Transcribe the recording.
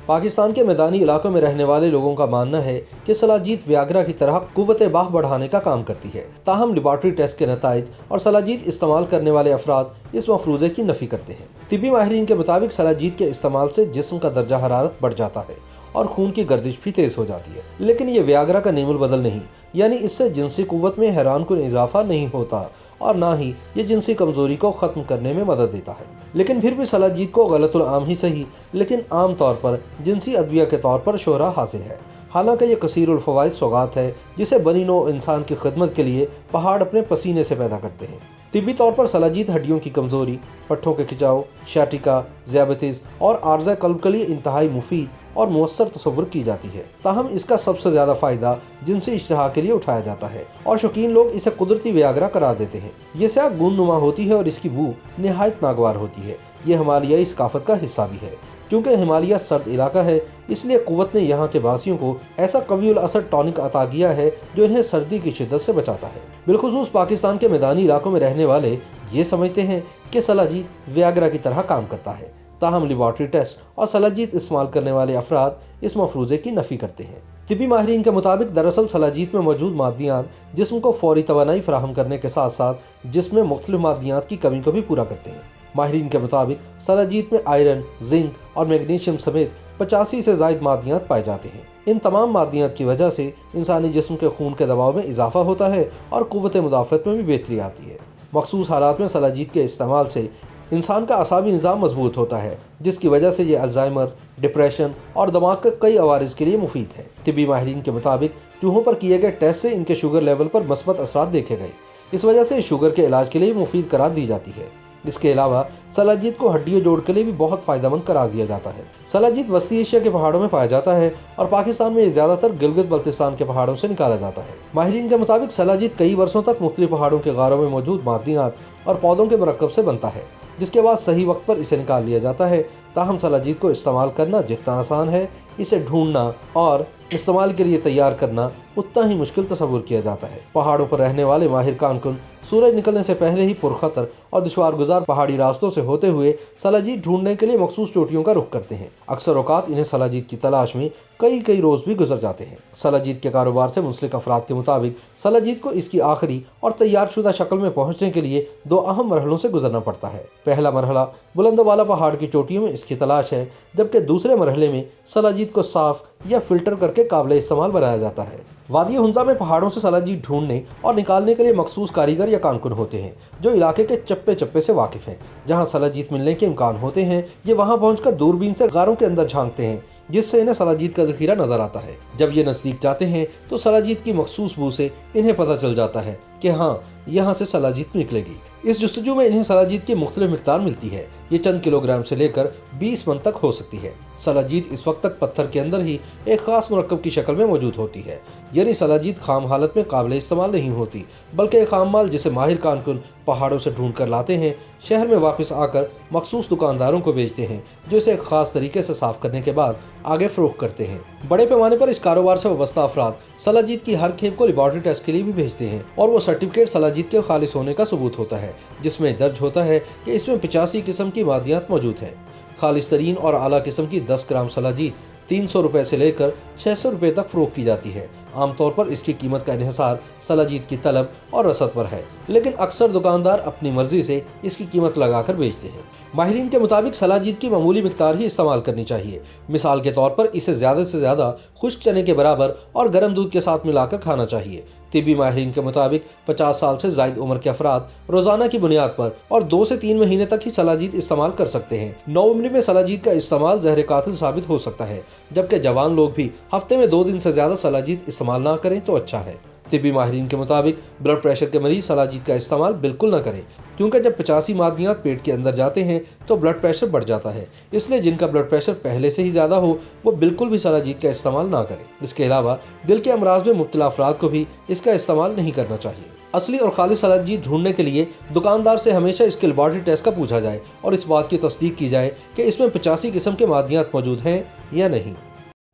پاکستان کے میدانی علاقوں میں رہنے والے لوگوں کا ماننا ہے کہ سلاجید ویاگرا کی طرح قوت باہ بڑھانے کا کام کرتی ہے، تاہم لیبارٹری ٹیسٹ کے نتائج اور سلاجید استعمال کرنے والے افراد اس مفروضے کی نفی کرتے ہیں۔ طبی ماہرین کے مطابق سلاجید کے استعمال سے جسم کا درجہ حرارت بڑھ جاتا ہے اور خون کی گردش بھی تیز ہو جاتی ہے، لیکن یہ ویاگرا کا نیم البدل نہیں، یعنی اس سے جنسی قوت میں حیران کن اضافہ نہیں ہوتا اور نہ ہی یہ جنسی کمزوری کو ختم کرنے میں مدد دیتا ہے۔ لیکن پھر بھی سلاجید کو غلط العام ہی صحیح لیکن عام طور پر جنسی ادویہ کے طور پر شہرہ حاصل ہے، حالانکہ یہ کثیر الفوائد سوغات ہے جسے بنی نوع انسان کی خدمت کے لیے پہاڑ اپنے پسینے سے پیدا کرتے ہیں۔ طبی طور پر سلاجید ہڈیوں کی کمزوری، پٹھوں کے کھچاؤ، شیاٹیکا، ذیابیطس اور عارضہ قلب کے لیے انتہائی مفید اور مؤثر تصور کی جاتی ہے۔ تاہم اس کا سب سے زیادہ فائدہ جنسی اشتہا کے لیے اٹھایا جاتا ہے اور شوقین لوگ اسے قدرتی ویاگرا قرار دیتے ہیں۔ یہ سیاہ گوند نما ہوتی ہے اور اس کی بو نہایت ناگوار ہوتی ہے۔ یہ ہمالیائی ثقافت کا حصہ بھی ہے۔ چونکہ ہمالیہ سرد علاقہ ہے، اس لیے قوت نے یہاں کے باسیوں کو ایسا قوی الاثر ٹونک عطا کیا ہے جو انہیں سردی کی شدت سے بچاتا ہے۔ بالخصوص پاکستان کے میدانی علاقوں میں رہنے والے یہ سمجھتے ہیں کہ سلاجید ویاگرا کی طرح کام کرتا ہے، تاہم لیبارٹری ٹیسٹ اور سلاجید استعمال کرنے والے افراد اس مفروضے کی نفی کرتے ہیں۔ طبی ماہرین کے مطابق دراصل سلاجید میں موجود مادیات جسم کو فوری توانائی فراہم کرنے کے ساتھ ساتھ جسم میں مختلف مادیات کی کمی کو بھی پورا کرتے ہیں۔ ماہرین کے مطابق سلاجید میں آئرن، زنک اور میگنیشیم سمیت 85 سے زائد مادیات پائے جاتے ہیں۔ ان تمام مادیات کی وجہ سے انسانی جسم کے خون کے دباؤ میں اضافہ ہوتا ہے اور قوت مدافعت میں بھی بہتری آتی ہے۔ مخصوص حالات میں سلاجید کے استعمال سے انسان کا اعصابی نظام مضبوط ہوتا ہے، جس کی وجہ سے یہ الزائمر، ڈپریشن اور دماغ کے کئی عوارض کے لیے مفید ہے۔ طبی ماہرین کے مطابق چوہوں پر کیے گئے ٹیسٹ سے ان کے شوگر لیول پر مثبت اثرات دیکھے گئے، اس وجہ سے شوگر کے علاج کے لیے مفید قرار دی جاتی ہے۔ اس کے علاوہ سلاجید کو ہڈی و جوڑ کے لیے بھی بہت فائدہ مند قرار دیا جاتا ہے۔ سلاجید وسطی ایشیا کے پہاڑوں میں پایا جاتا ہے اور پاکستان میں یہ زیادہ تر گلگت بلتستان کے پہاڑوں سے نکالا جاتا ہے۔ ماہرین کے مطابق سلاجید کئی برسوں تک مختلف پہاڑوں کے غاروں میں موجود معدنیات اور پودوں کے مرکب سے بنتا ہے، جس کے بعد صحیح وقت پر اسے نکال لیا جاتا ہے۔ تاہم سلاجید کو استعمال کرنا جتنا آسان ہے، اسے ڈھونڈنا اور استعمال کے لیے تیار کرنا اتنا ہی مشکل تصور کیا جاتا ہے۔ پہاڑوں پر رہنے والے ماہر کارکن سورج نکلنے سے پہلے ہی پرخطر اور دشوار گزار پہاڑی راستوں سے ہوتے ہوئے سلاجید ڈھونڈنے کے لیے مخصوص چوٹیوں کا رخ کرتے ہیں۔ اکثر اوقات انہیں سلاجید کی تلاش میں کئی روز بھی گزر جاتے ہیں۔ سلاجید کے کاروبار سے منسلک افراد کے مطابق سلاجید کو اس کی آخری اور تیار شدہ شکل میں پہنچنے کے لیے 2 اہم مرحلوں سے گزرنا پڑتا ہے۔ پہلا مرحلہ بلند و بالا پہاڑ کی چوٹیوں میں اس کی تلاش ہے، جبکہ دوسرے مرحلے میں سلاجید کو صاف یا فلٹر کر کے قابل استعمال بنایا جاتا ہے۔ وادی ہنزا میں پہاڑوں سے سلاجید ڈھونڈنے اور نکالنے کے لیے مخصوص کاریگر یا کارکن ہوتے ہیں جو علاقے کے چپے چپے سے واقف ہیں۔ جہاں سلاجید ملنے کے امکان ہوتے ہیں، یہ وہاں پہنچ کر دوربین سے غاروں کے اندر جھانکتے ہیں، جس سے انہیں سلاجید کا ذخیرہ نظر آتا ہے۔ جب یہ نزدیک جاتے ہیں تو سلاجید کی مخصوص بو سے انہیں پتہ چل جاتا ہے کہ ہاں، یہاں سے سلاجید نکلے گی۔ اس جستجو میں انہیں سلاجید کی مختلف مقدار ملتی ہے، یہ چند کلوگرام سے لے کر 20 من تک ہو سکتی ہے۔ سلاجید اس وقت تک پتھر کے اندر ہی ایک خاص مرکب کی شکل میں موجود ہوتی ہے، یعنی سلاجید خام حالت میں قابل استعمال نہیں ہوتی، بلکہ ایک خام مال جسے ماہر کارکن پہاڑوں سے ڈھونڈ کر لاتے ہیں، شہر میں واپس آ کر مخصوص دکانداروں کو بیچتے ہیں جو اسے ایک خاص طریقے سے صاف کرنے کے بعد آگے فروخت کرتے ہیں۔ بڑے پیمانے پر اس کاروبار سے وابستہ افراد سلاجید کی ہر کھیپ کو لیبارٹری ٹیسٹ کے لیے بھی بھیجتے ہیں اور وہ سرٹیفکیٹ سلاجید کے خالص ہونے کا ثبوت ہوتا ہے، جس میں درج ہوتا ہے کہ اس میں 85 قسم کی مادیات موجود ہیں۔ خالص ترین اور اعلیٰ قسم کی 10 گرام سلاجید 300 روپے سے لے کر 600 روپے تک فروخت کی جاتی ہے۔ عام طور پر اس کی قیمت کا انحصار سلاجید کی طلب اور رسد پر ہے، لیکن اکثر دکاندار اپنی مرضی سے اس کی قیمت لگا کر بیچتے ہیں۔ ماہرین کے مطابق سلاجید کی معمولی مقدار ہی استعمال کرنی چاہیے۔ مثال کے طور پر اسے زیادہ سے زیادہ خشک چنے کے برابر اور گرم دودھ کے ساتھ ملا کر کھانا چاہیے۔ طبی ماہرین کے مطابق 50 سال سے زائد عمر کے افراد روزانہ کی بنیاد پر اور 2 سے 3 مہینے تک ہی سلاجید استعمال کر سکتے ہیں۔ نوعمری میں سلاجید کا استعمال زہر قاتل ثابت ہو سکتا ہے، جبکہ جوان لوگ بھی ہفتے میں 2 دن سے زیادہ سلاجید استعمال نہ کریں تو اچھا ہے۔ طبی ماہرین کے مطابق بلڈ پریشر کے مریض سلاجید کا استعمال بالکل نہ کریں، کیونکہ جب 85 مادیات پیٹ کے اندر جاتے ہیں تو بلڈ پریشر بڑھ جاتا ہے۔ اس لیے جن کا بلڈ پریشر پہلے سے ہی زیادہ ہو وہ بالکل بھی سلاجید کا استعمال نہ کریں۔ اس کے علاوہ دل کے امراض میں مبتلا افراد کو بھی اس کا استعمال نہیں کرنا چاہیے۔ اصلی اور خالص سلاجید ڈھونڈنے کے لیے دکاندار سے ہمیشہ اس کے لیبارٹری ٹیسٹ کا پوچھا جائے اور اس بات کی تصدیق کی جائے کہ اس میں 85 قسم کے مادیات موجود ہیں یا نہیں۔